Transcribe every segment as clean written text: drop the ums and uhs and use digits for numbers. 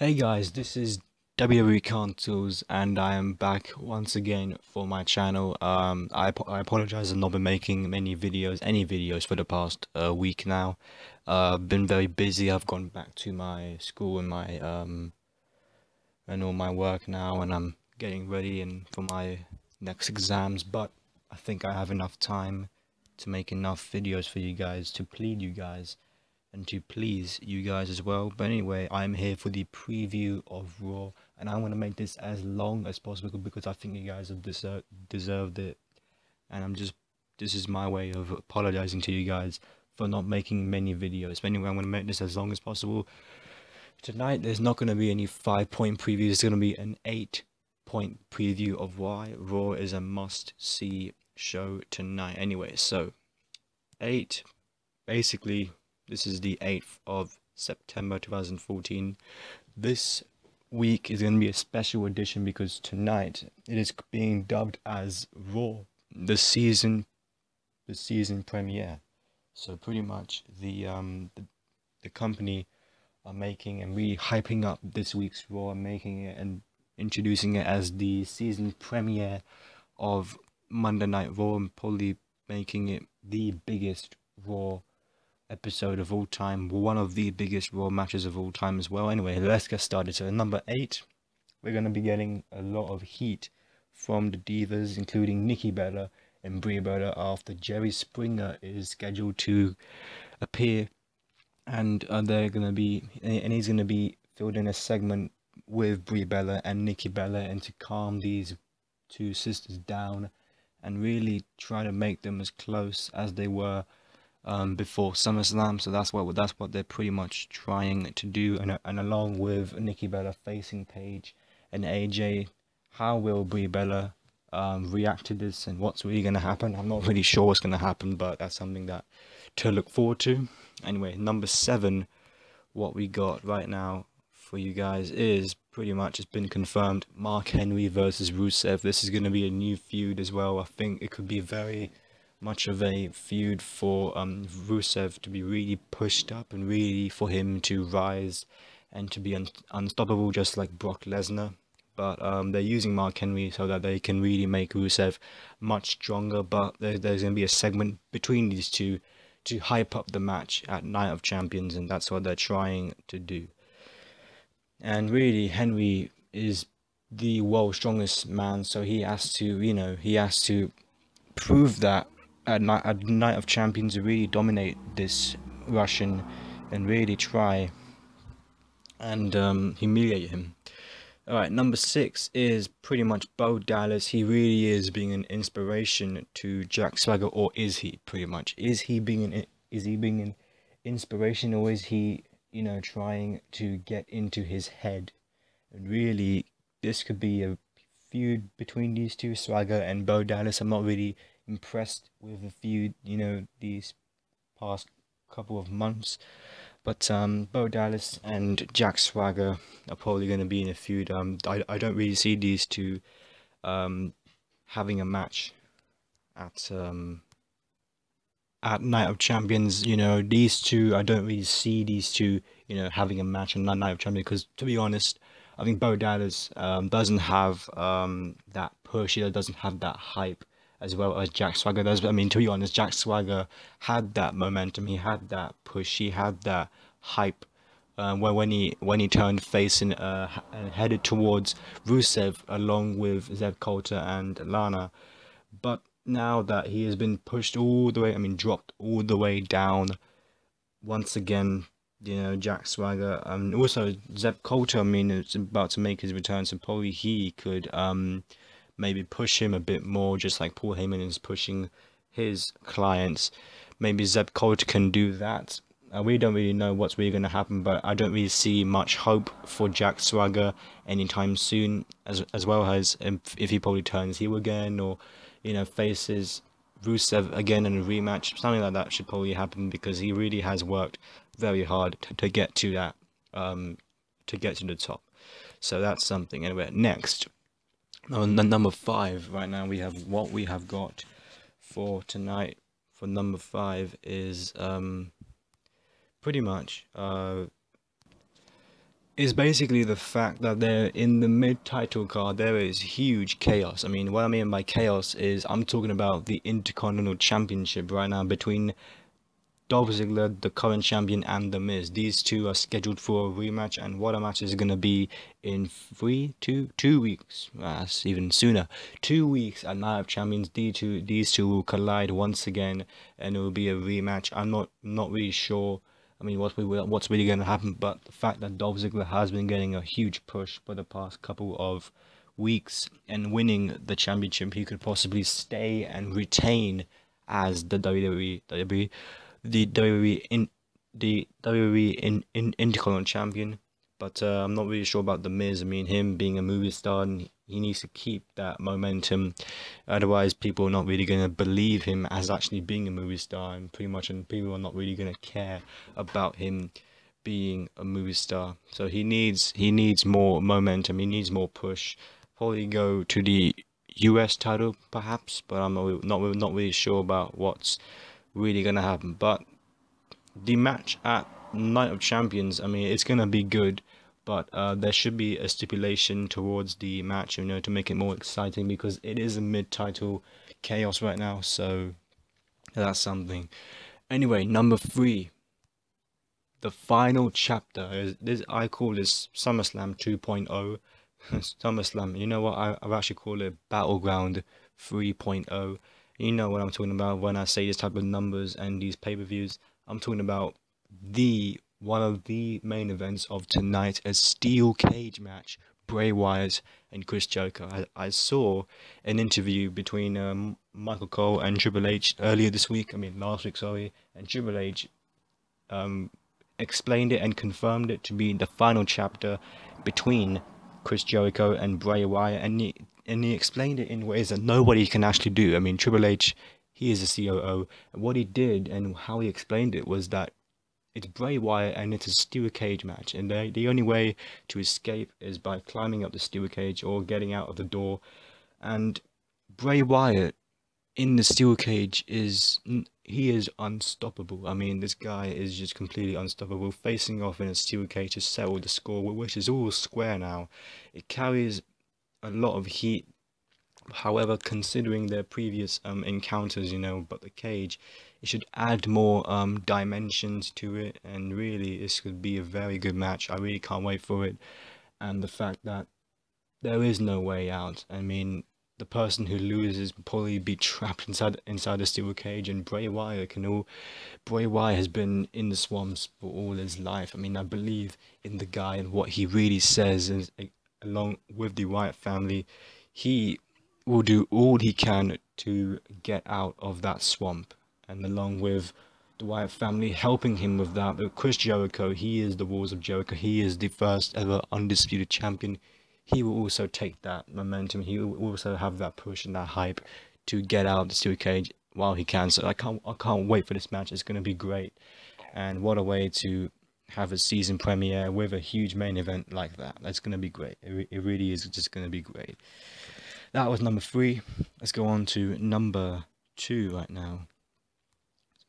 Hey guys, this is WWEKhanToolz and I am back once again for my channel. I apologize, I've not been making any videos for the past week now. I've been very busy. I've gone back to my school and my and all my work now, and I'm getting ready and for my next exams. But I think I have enough time to make enough videos for you guys, to please you guys and to please you guys as well. But anyway, I'm here for the preview of Raw, and I'm going to make this as long as possible because I think you guys have deserved it. And this is my way of apologizing to you guys for not making many videos. But anyway, I'm going to make this as long as possible. Tonight, there's not going to be any 5-point preview. It's going to be an 8-point preview of why Raw is a must-see show tonight. Anyway, so 8, basically. This is the 8th of September 2014. This week is going to be a special edition because tonight it is being dubbed as Raw, the season premiere. So pretty much the company are making and really hyping up this week's Raw, and making it and introducing it as the season premiere of Monday Night Raw, and probably making it the biggest Raw episode of all time, one of the biggest Raw matches of all time as well. Anyway, let's get started. So number 8, we're going to be getting a lot of heat from the Divas, including Nikki Bella and Bray Bella, after Jerry Springer is scheduled to appear, and they're going to be, and he's going to be filled in a segment with Bray Bella and Nikki Bella, and to calm these two sisters down and really try to make them as close as they were before SummerSlam. So that's what they're pretty much trying to do, and along with Nikki Bella facing Paige and AJ, how will Brie Bella react to this, and what's really going to happen? I'm not really sure what's going to happen, but that's something that to look forward to. Anyway, number 7, what we got right now for you guys is pretty much, it's been confirmed, Mark Henry versus Rusev. This is going to be a new feud as well. I think it could be very much of a feud for Rusev to be really pushed up, and really for him to rise and to be unstoppable, just like Brock Lesnar. But they're using Mark Henry so that they can really make Rusev much stronger. But there's going to be a segment between these two to hype up the match at Night of Champions, and that's what they're trying to do. And really, Henry is the world's strongest man, so he has to, prove that at Night of Champions, to really dominate this Russian and really try and humiliate him. Alright, number 6 is pretty much Bo Dallas. He really is being an inspiration to Jack Swagger, or is he pretty much? Is he being an inspiration, or is he, trying to get into his head? And really, this could be a feud between these two, Swagger and Bo Dallas. I'm not really impressed with the feud, these past couple of months. But Bo Dallas and Jack Swagger are probably going to be in a feud. I don't really see these two having a match at Night of Champions. These two, I don't really see these two, having a match on Night of Champions, because to be honest, I think Bo Dallas doesn't have that push. He doesn't have that hype as well as Jack Swagger does. But I mean, to be honest, Jack Swagger had that momentum, he had that push, he had that hype when he turned face and headed towards Rusev along with Zeb Coulter and Lana. But now that he has been pushed all the way, dropped all the way down once again, Jack Swagger, also Zeb Coulter, it's about to make his return, so probably he could maybe push him a bit more, just like Paul Heyman is pushing his clients. Maybe Zeb Coulter can do that. We don't really know what's really going to happen, but I don't really see much hope for Jack Swagger anytime soon, as well as if he probably turns heel again, or faces Rusev again in a rematch. Something like that should probably happen, because he really has worked very hard to get to that, to get to the top. So that's something. Anyway, next, on number 5, right now we have what we have got for tonight. For number 5 is pretty much is basically the fact that they're in the mid-title card. There is huge chaos. I mean, what I mean by chaos is I'm talking about the Intercontinental Championship right now between Dolph Ziggler, the current champion, and The Miz. These two are scheduled for a rematch, and what a match is going to be in 2 weeks. That's even sooner. 2 weeks at Night of Champions. These two will collide once again, and it will be a rematch. I'm not really sure. I mean, what's really going to happen? But the fact that Dolph Ziggler has been getting a huge push for the past couple of weeks and winning the championship, he could possibly stay and retain as the WWE Intercontinental Champion. But I'm not really sure about The Miz. I mean, him being a movie star, and he needs to keep that momentum. Otherwise, people are not really going to believe him as actually being a movie star, and people are not really going to care about him being a movie star. So he needs more momentum. He needs more push. Probably go to the US title, perhaps, but I'm not really sure about what's really gonna happen. But the match at Night of Champions, I mean, it's gonna be good, but there should be a stipulation towards the match, you know, to make it more exciting, because it is a mid-title chaos right now. So that's something. Anyway, number 3, the final chapter is this. I call this SummerSlam 2.0. SummerSlam, you know what, I've actually called it Battleground 3.0. You know what I'm talking about when I say this type of numbers and these pay-per-views. I'm talking about one of the main events of tonight, a steel cage match, Bray Wyatt and Chris Jericho. I saw an interview between Michael Cole and Triple H earlier this week. I mean, last week, sorry. And Triple H explained it and confirmed it to be the final chapter between Chris Jericho and Bray Wyatt, and he explained it in ways that nobody can actually do. I mean, Triple H, he is a COO, and what he did and how he explained it was that it's Bray Wyatt and it's a steel cage match, and the only way to escape is by climbing up the steel cage or getting out of the door. And Bray Wyatt in the steel cage he is unstoppable. I mean, this guy is just completely unstoppable, facing off in a steel cage to settle the score, which is all square now. It carries a lot of heat. However, considering their previous encounters, you know, but the cage, it should add more dimensions to it, and really this could be a very good match. I really can't wait for it. And the fact that there is no way out. I mean, the person who loses will probably be trapped inside the steel cage, and Bray Wyatt has been in the swamps for all his life. I mean, I believe in the guy and what he really says, and along with the Wyatt family, he will do all he can to get out of that swamp, and along with the Wyatt family helping him with that. But Chris Jericho, he is the Walls of Jericho. He is the first ever undisputed champion. He will also take that momentum. He will also have that push and that hype to get out of the steel cage while he can. So I can't wait for this match. It's going to be great. And what a way to have a season premiere with a huge main event like that. That's going to be great. It really is just going to be great. That was number 3. Let's go on to number 2 right now.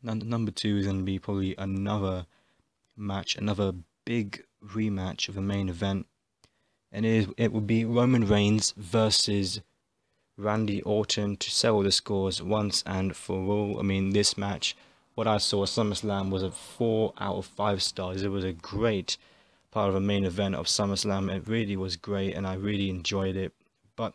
Number 2 is going to be probably another match, another big rematch of a main event. And it will be Roman Reigns versus Randy Orton to settle the scores once and for all. I mean, this match, what I saw at SummerSlam was a 4 out of 5 stars. It was a great part of a main event of SummerSlam. It really was great, and I really enjoyed it. But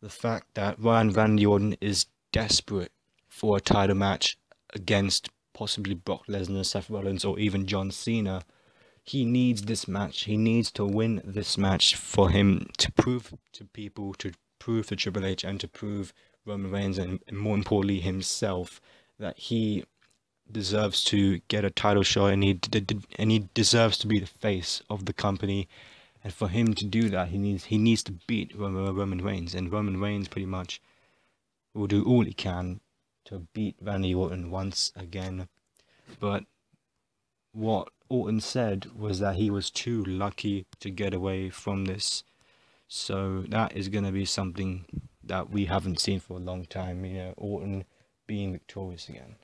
the fact that Randy Orton is desperate for a title match against possibly Brock Lesnar, Seth Rollins, or even John Cena, he needs this match. He needs to win this match for him to prove to people, to prove to Triple H, and to prove Roman Reigns, and more importantly himself, that he deserves to get a title shot, and he deserves to be the face of the company. And for him to do that, he needs to beat Roman Reigns, and Roman Reigns pretty much will do all he can to beat Randy Orton once again. But what Orton said was that he was too lucky to get away from this. So that is going to be something that we haven't seen for a long time, you know, Orton being victorious again.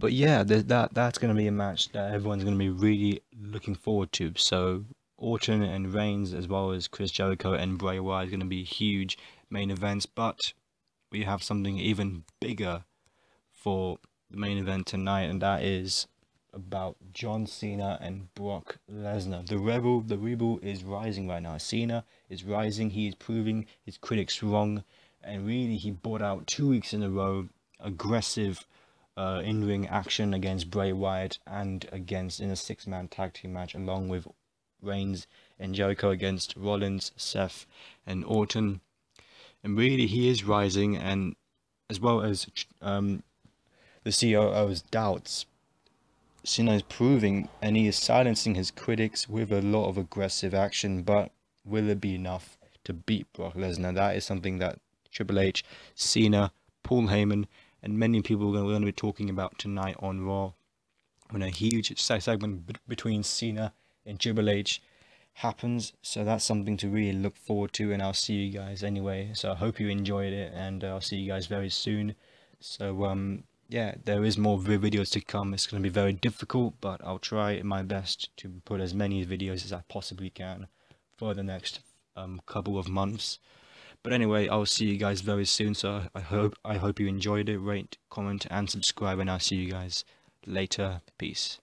But yeah, that's going to be a match that everyone's going to be really looking forward to. So Orton and Reigns, as well as Chris Jericho and Bray Wyatt, is going to be huge main events. But we have something even bigger for the main event tonight, and that is about John Cena and Brock Lesnar. The rebel is rising right now. Cena is rising. He is proving his critics wrong, and really he brought out 2 weeks in a row aggressive in-ring action against Bray Wyatt and against in a 6-man tag team match, along with Reigns and Jericho against Rollins, Seth, and Orton. And really he is rising, and as well as the COO's doubts, Cena is proving, and he is silencing his critics with a lot of aggressive action. But will it be enough to beat Brock Lesnar? That is something that Triple H, Cena, Paul Heyman, and many people are going to be talking about tonight on Raw, when a huge segment between Cena and Triple H happens. So that's something to really look forward to, and I'll see you guys anyway. So I hope you enjoyed it, and I'll see you guys very soon. So yeah, there is more videos to come. It's going to be very difficult, but I'll try my best to put as many videos as I possibly can for the next couple of months. But anyway, I'll see you guys very soon. So I hope you enjoyed it. Rate, comment, and subscribe, and I'll see you guys later. Peace.